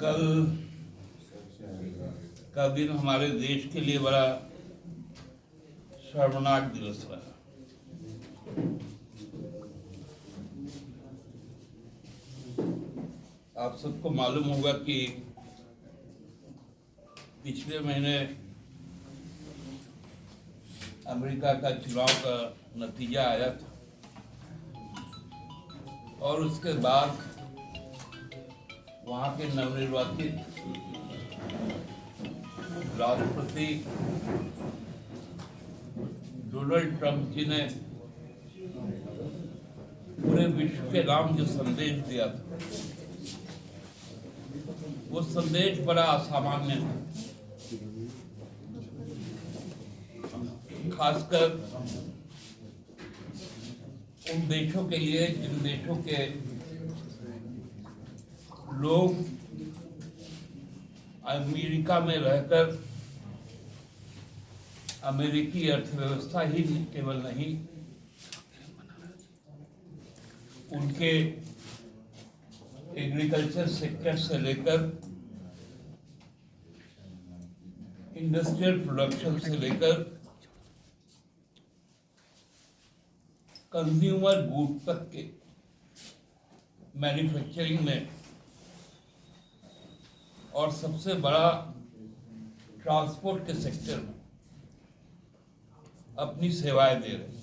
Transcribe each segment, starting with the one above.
कल का दिन हमारे देश के लिए बड़ा शर्मनाक दिवस रहा। आप सबको मालूम होगा कि पिछले महीने अमेरिका का चुनाव का नतीजा आया था और उसके बाद वहाँ के नवनिर्वाचित राष्ट्रपति डोनाल्ड ट्रंप जी ने पूरे विश्व के नाम जो संदेश दिया था, वो संदेश बड़ा असामान्य था। खासकर उन देशों के लिए जिन देशों के लोग अमेरिका में रहकर अमेरिकी अर्थव्यवस्था ही केवल नहीं, उनके एग्रीकल्चर सेक्टर से लेकर इंडस्ट्रियल प्रोडक्शन से लेकर कंज्यूमर गुड तक के मैन्युफैक्चरिंग में और सबसे बड़ा ट्रांसपोर्ट के सेक्टर में अपनी सेवाएं दे रहे हैं।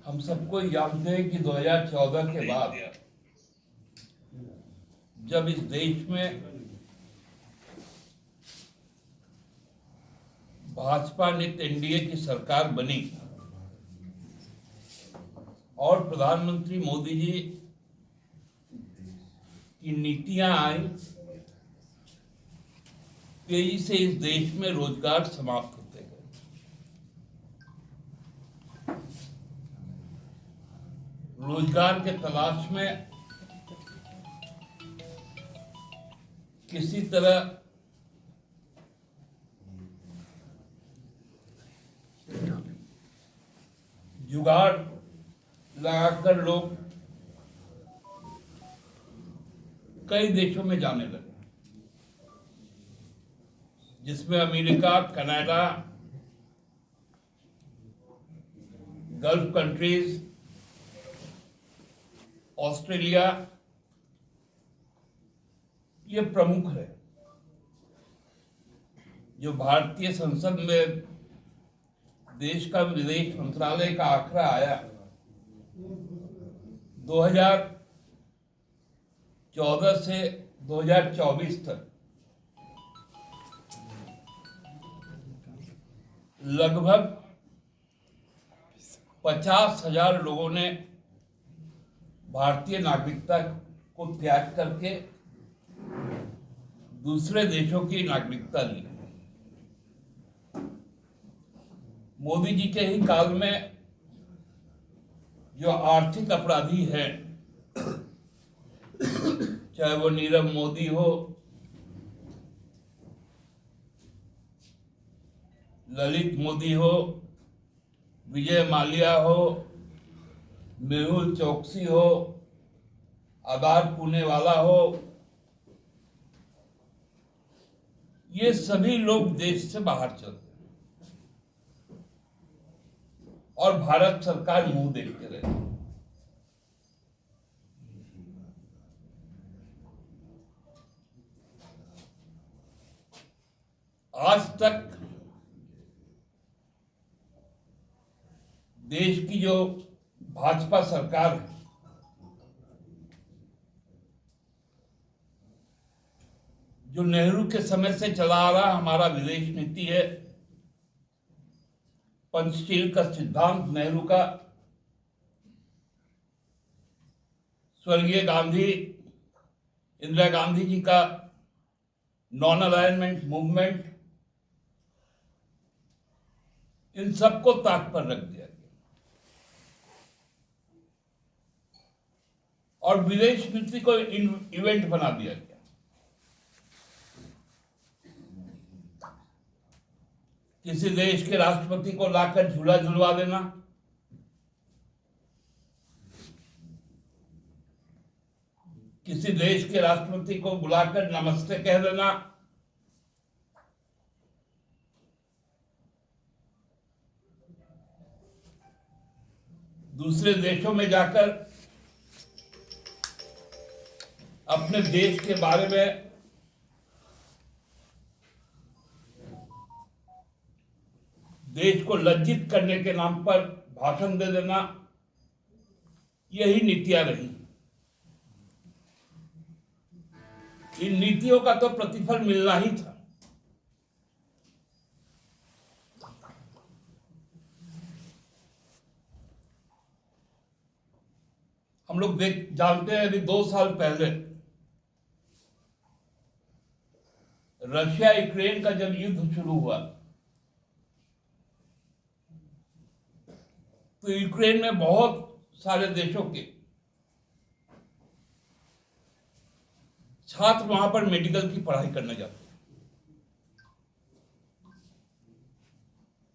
हम सबको जानते हैं कि 2014 के बाद जब इस देश में भाजपा नेतृत्व एनडीए की सरकार बनी और प्रधानमंत्री मोदी जी की नीतियां आई, तेजी से इस देश में रोजगार समाप्त होते गए। रोजगार के तलाश में किसी तरह जुगाड़ लगाकर लोग कई देशों में जाने लगे, जिसमें America, Canada, gulf countries, Australia ये प्रमुख है। जो भारतीय संसद में देश का विदेश मंत्रालय का आंकड़ा आया, 2014 से 2024 तक लगभग 50,000 लोगों ने भारतीय नागरिकता को त्याग करके दूसरे देशों की नागरिकता ली। मोदी जी के ही काल में जो आर्थिक अपराधी हैं, चाहे वो नीरव मोदी हो, ललित मोदी हो, विजय माल्या हो, मेहुल चोकसी हो, आधार पुनेवाला हो, ये सभी लोग देश से बाहर चलते हैं और भारत सरकार मुंह देखते रहती है। आज तक देश की जो भाजपा सरकार है, जो नेहरू के समय से चला आ रहा हमारा विदेश नीति है, पंचशील का सिद्धांत नेहरू का, स्वर्गीय गांधी, इंदिरा गांधी जी का नॉन अलाइनमेंट मूवमेंट, इन सबको ताक पर रख दिया गया और विदेश नीति को इवेंट बना दिया गया। किसी देश के राष्ट्रपति को लाकर झूला झुलवा देना, किसी देश के राष्ट्रपति को बुलाकर नमस्ते कह देना, दूसरे देशों में जाकर अपने देश के बारे में देश को लज्जित करने के नाम पर भाषण दे देना, यही नीतियां रही। इन नीतियों का तो प्रतिफल मिलना ही था। हम लोग जानते हैं, अभी 2 साल पहले रशिया यूक्रेन का जब युद्ध शुरू हुआ तो यूक्रेन में बहुत सारे देशों के छात्र वहां पर मेडिकल की पढ़ाई करने जाते हैं।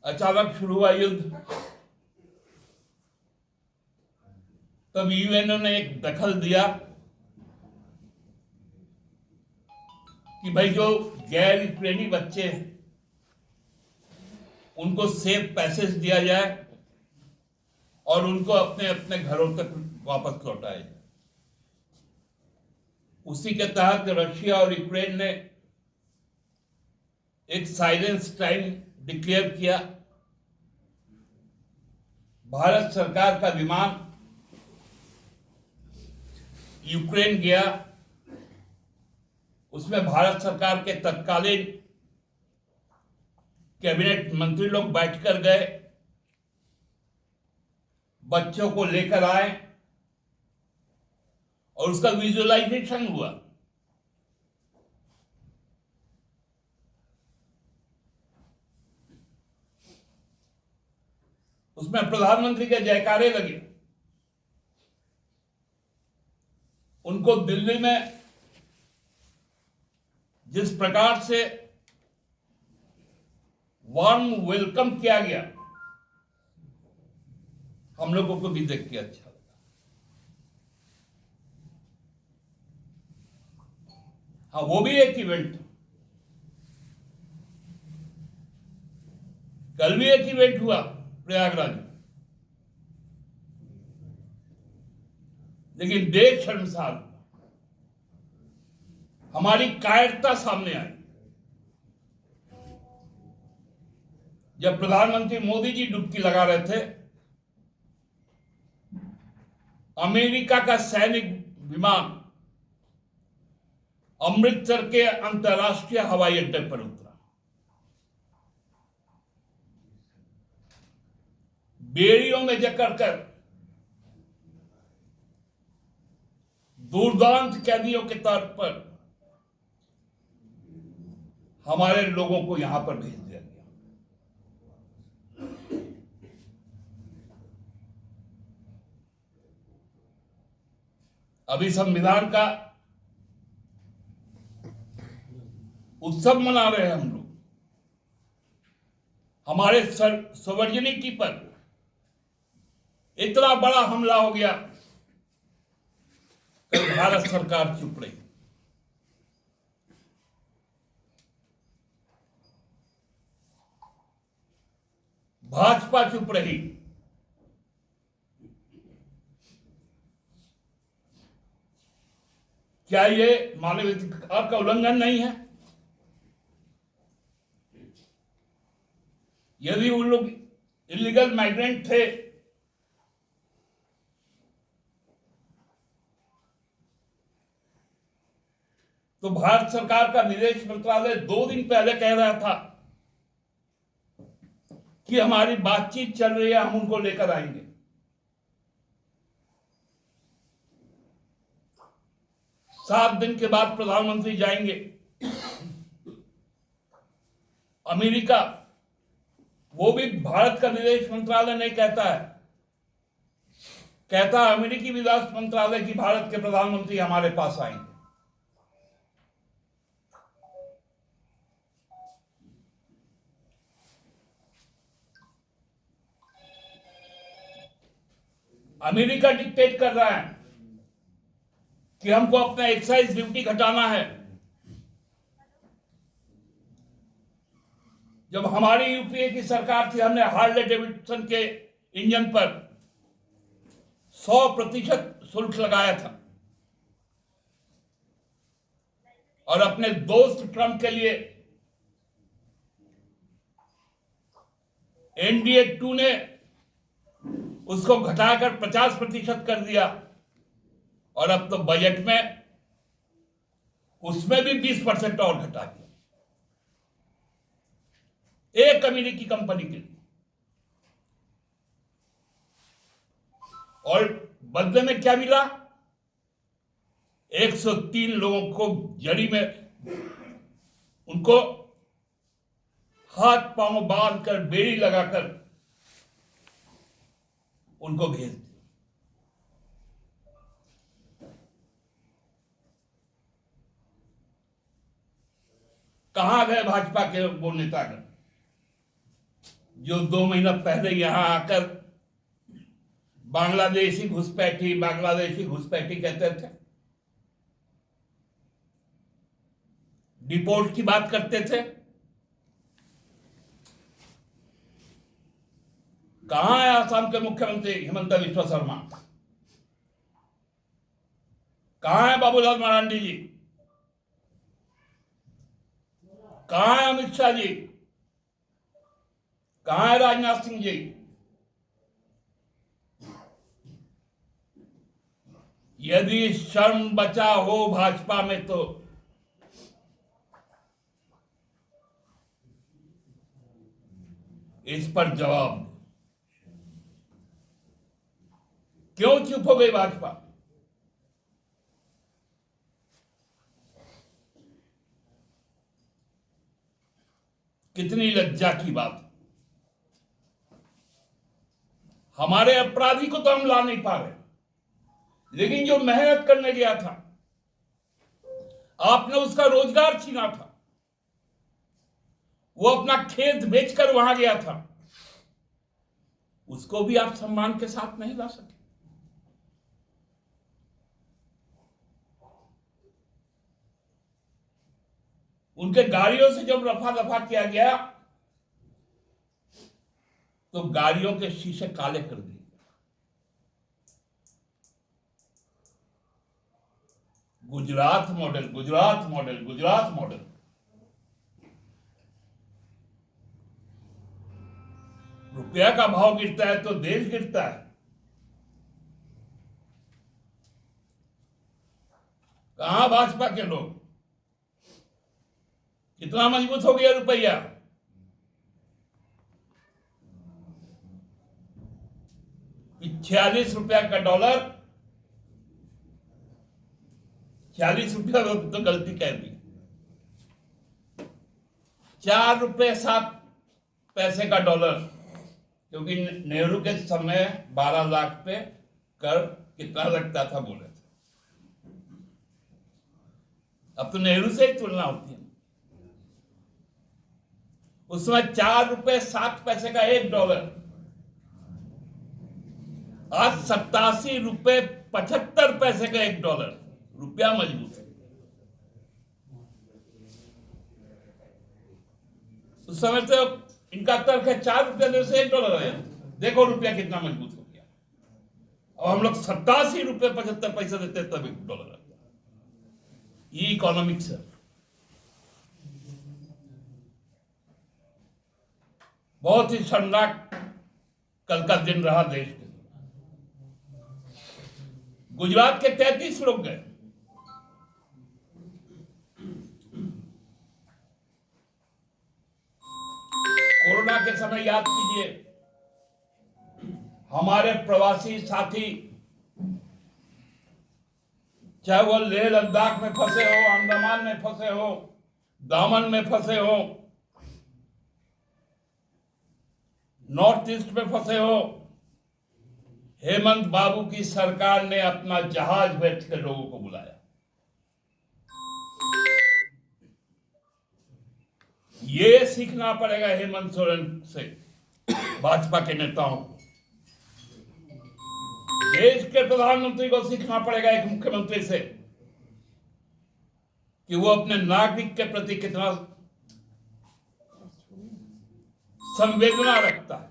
अचानक शुरू हुआ युद्ध, तब यूएनओ ने एक दखल दिया कि भाई जो गैर यूक्रेनी बच्चे हैं उनको सेफ पैसेज दिया जाए और उनको अपने अपने घरों तक वापस लौटाया जाए। उसी के तहत रशिया और यूक्रेन ने एक साइलेंस टाइम डिक्लेयर किया। भारत सरकार का विमान यूक्रेन गया, उसमें भारत सरकार के तत्कालीन कैबिनेट मंत्री लोग बैठकर गए, बच्चों को लेकर आए और उसका विजुअलाइजेशन हुआ। उसमें प्रधानमंत्री के जयकारे लगे। उनको दिल्ली में जिस प्रकार से वार्म वेलकम किया गया, हम लोगों को भी देख के अच्छा लगा। हाँ, वो भी एक इवेंट, कल भी एक इवेंट हुआ प्रयागराज में, लेकिन देश शर्मसार, हमारी कायरता सामने आई जब प्रधानमंत्री मोदी जी डुबकी लगा रहे थे। अमेरिका का सैनिक विमान अमृतसर के अंतर्राष्ट्रीय हवाई अड्डे पर उतरा। बेड़ियों में जकड़ कर दुर्दांत कैदियों के तौर पर हमारे लोगों को यहां पर भेज दिया गया। अभी संविधान का उत्सव मना रहे हैं हम लोग। हमारे सोवर्जनिटी पर इतना बड़ा हमला हो गया, कल भारत सरकार चुप रही। भाजपा चुप रही। क्या ये मानवाधिकार का उल्लंघन नहीं है? यदि उन लोग इलीगल माइग्रेंट थे तो भारत सरकार का विदेश मंत्रालय 2 दिन पहले कह रहा था कि हमारी बातचीत चल रही है, हम उनको लेकर आएंगे। सात दिन के बाद प्रधानमंत्री जाएंगे अमेरिका। वो भी भारत का विदेश मंत्रालय नहीं कहता है, कहता है अमेरिकी विदेश मंत्रालय की भारत के प्रधानमंत्री हमारे पास आएंगे। अमेरिका डिक्टेट कर रहा है कि हमको अपना एक्साइज ड्यूटी घटाना है। जब हमारी यूपीए की सरकार थी, हमने हार्ले डेविडसन के इंजन पर 100% शुल्क लगाया था और अपने दोस्त ट्रंप के लिए एनडीए 2 ने उसको घटाकर 50% कर दिया और अब तो बजट में उसमें भी 20% और घटा दिया एक अमेरिकी कंपनी के लिए। और बदले में क्या मिला? 103 लोगों को जड़ी में उनको हाथ पांव बांधकर बेड़ी लगाकर उनको भेज दिया। कहां गए भाजपा के वो नेतागण जो 2 महीना पहले यहां आकर बांग्लादेशी घुसपैठी कहते थे, डिपोर्ट की बात करते थे? कहां है आसाम के मुख्यमंत्री हिमंता बिस्वा शर्मा? कहां है बाबूलाल मरांडी जी? कहां है अमित शाह जी? कहां है राजनाथ सिंह जी? यदि शर्म बचा हो भाजपा में तो इस पर जवाब दो। क्यों चुप हो गई भाजपा? कितनी लज्जा की बात। हमारे अपराधी को तो हम ला नहीं पा रहे, लेकिन जो मेहनत करने गया था, आपने उसका रोजगार छीना था, वो अपना खेत बेचकर वहां गया था, उसको भी आप सम्मान के साथ नहीं ला सके। उनके गाड़ियों से जब रफा दफा किया गया तो गाड़ियों के शीशे काले कर दिए। Gujarat model, Gujarat model, Gujarat model. रुपया का भाव गिरता है तो देश गिरता है। कहां भाजपा के लोग? कितना मजबूत हो गया रुपया? ₹46 का डॉलर, 40 रुपया तो गलती कह दी, ₹4.07 का डॉलर, क्योंकि नेहरू के समय 12 लाख पे कर कितना लगता था बोले थे। अब तो नेहरू से ही तुलना होती है। उस समय ₹4.07 का $1, आज ₹87.75 का $1। रुपया मजबूत है। उस समय तो इनका तर्क है ₹4 से $1 है। देखो रुपया कितना मजबूत हो गया। और हम लोग ₹87.75 देते तब $1 आता। ये इकोनॉमिक्स है। बहुत ही शर्मनाक कल का दिन रहा देश के। गुजरात के 33 लोग गए। कोरोना के समय याद कीजिए, हमारे प्रवासी साथी चाहे वो लेह लद्दाख में फंसे हो, अंडमान में फंसे हो, दामन में फंसे हो, नॉर्थ ईस्ट में फंसे हो, हेमंत बाबू की सरकार ने अपना जहाज भेज कर लोगों को बुलाया। ये सीखना पड़ेगा हेमंत सोरेन से, भाजपा के नेताओं को। देश के प्रधानमंत्री को सीखना पड़ेगा एक मुख्यमंत्री से कि वो अपने नागरिक के प्रति कितना संवेदना रखता है,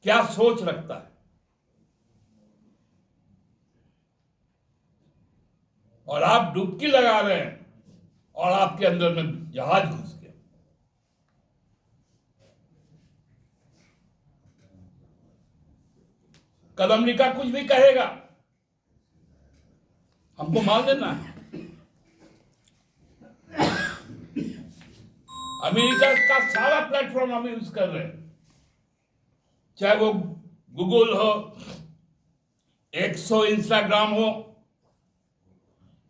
क्या सोच रखता है। और आप डुबकी लगा रहे हैं और आपके अंदर में जहाज घुस गया। कल अमेरिका कुछ भी कहेगा, हमको मान लेना है। अमेरिका का सारा प्लेटफॉर्म हम यूज कर रहे हैं, चाहे वो गूगल हो, एक्स हो, इंस्टाग्राम हो।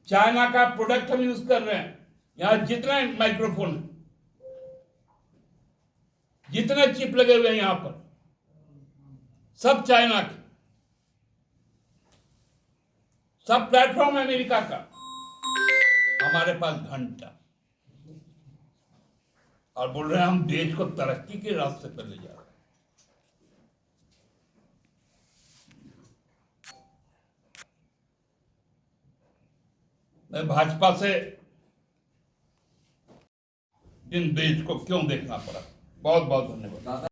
चाइना का प्रोडक्ट हम यूज कर रहे हैं। यहां जितने माइक्रोफोन, जितने चिप लगे हुए हैं यहां पर, सब चाइना के। सब प्लेटफॉर्म है अमेरिका का, हमारे पास घंटा। और बोल रहे हैं हम देश को तरक्की के रास्ते पर ले जा रहे हैं। मैं भाजपा से इन देश को क्यों देखना पड़ा। बहुत बहुत धन्यवाद।